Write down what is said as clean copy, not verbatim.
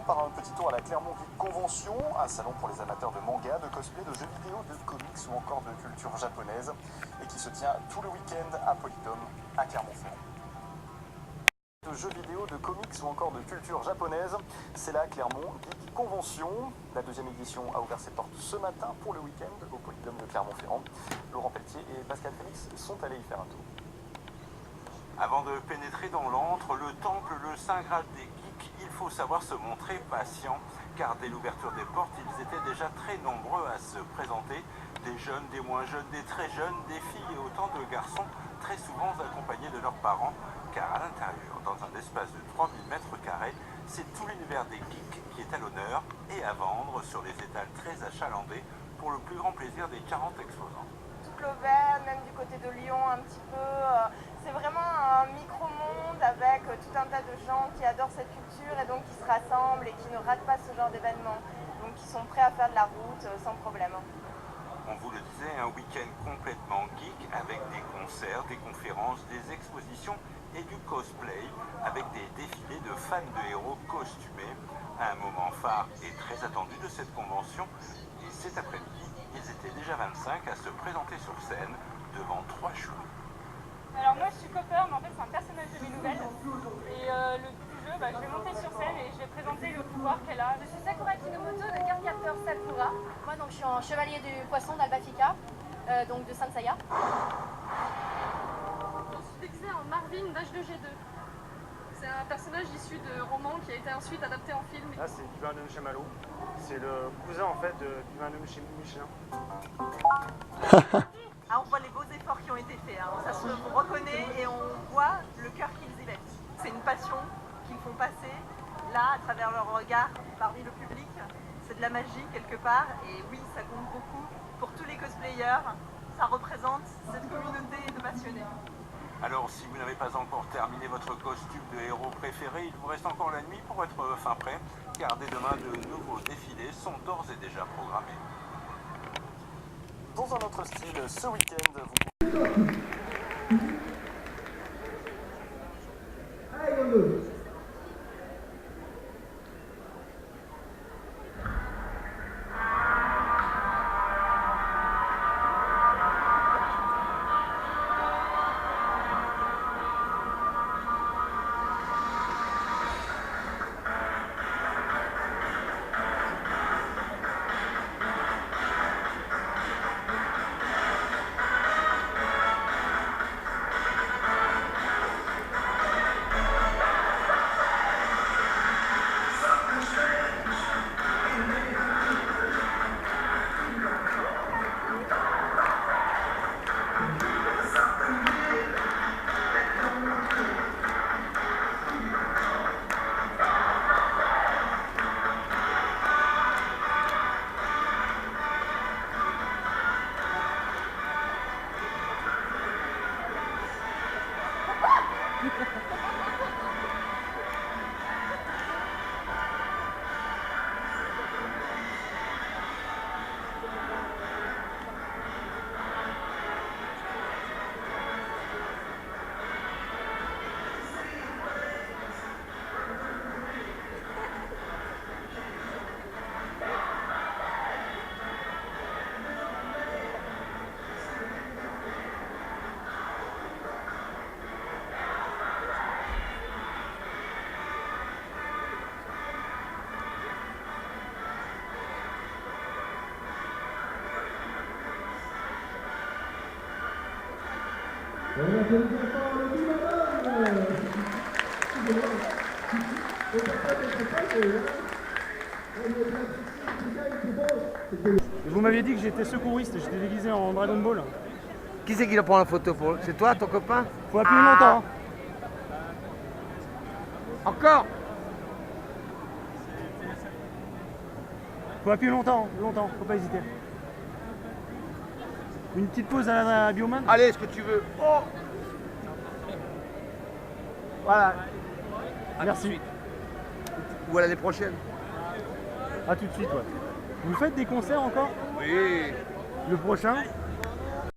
par un petit tour à la Clermont Geek Convention, un salon pour les amateurs de manga, de cosplay, de jeux vidéo, de comics ou encore de culture japonaise, et qui se tient tout le week-end à Polydome, à Clermont-Ferrand. De jeux vidéo, de comics ou encore de culture japonaise, c'est la Clermont Geek Convention. La deuxième édition a ouvert ses portes ce matin pour le week-end au Polydome de Clermont-Ferrand. Laurent Pelletier et Pascal Félix sont allés y faire un tour. Avant de pénétrer dans l'antre, le temple, le Saint Graal des geeks, il faut savoir se montrer patient, car dès l'ouverture des portes, ils étaient déjà très nombreux à se présenter. Des jeunes, des moins jeunes, des très jeunes, des filles et autant de garçons, très souvent accompagnés de leurs parents, car à l'intérieur, dans un espace de 3000 m², c'est tout l'univers des geeks qui est à l'honneur et à vendre sur des étals très achalandés pour le plus grand plaisir des 40 exposants. Toute l'Auvergne, même du côté de Lyon un petit peu, c'est vraiment un micro-monde avec tout un tas de gens qui adorent cette culture et donc qui se rassemblent et qui ne ratent pas ce genre d'événement, donc qui sont prêts à faire de la route sans problème. On vous le disait, un week-end complètement geek avec des concerts, des conférences, des expositions et du cosplay avec des défilés de fans de héros costumés. Un moment phare et très attendu de cette convention. Et cet après-midi, ils étaient déjà 25 à se présenter sur scène devant 3 shows. Alors moi je suis Copper, mais en fait c'est un personnage de mes nouvelles. Et le but du jeu, je vais monter sur scène et je vais présenter le pouvoir qu'elle a. Je suis Sakura Kinomoto de Card Captor Sakura. Moi donc je suis en chevalier du poisson d'Albafika, donc de Sansaya. Je suis déguisée en Marvin d'H2G2. C'est un personnage issu de romans qui a été ensuite adapté en film. Là c'est Duvin de Chamallow. C'est le cousin en fait de Duvin de Michelin. Ah, on voit les beaux efforts qui ont été faits, hein. Ça se reconnaît et on voit le cœur qu'ils y mettent. C'est une passion qu'ils font passer là à travers leur regard parmi le public. C'est de la magie quelque part et oui, ça compte beaucoup pour tous les cosplayers. Ça représente cette communauté de passionnés. Alors si vous n'avez pas encore terminé votre costume de héros préféré, il vous reste encore la nuit pour être fin prêt, car dès demain de nouveaux défilés sont d'ores et déjà programmés. Dans un autre style, ce week-end, vous... Vous m'aviez dit que j'étais secouriste, j'étais déguisé en Dragon Ball. Qui c'est qui va prendre la photo pour? C'est toi, ton copain? Faut appuyer longtemps. Encore? Faut appuyer longtemps, faut pas hésiter. Une petite pause à la Bioman. Allez, ce que tu veux. Oh, Voilà. Merci. ou à l'année prochaine. À tout de suite, ouais. Vous faites des concerts encore? Oui. Le prochain?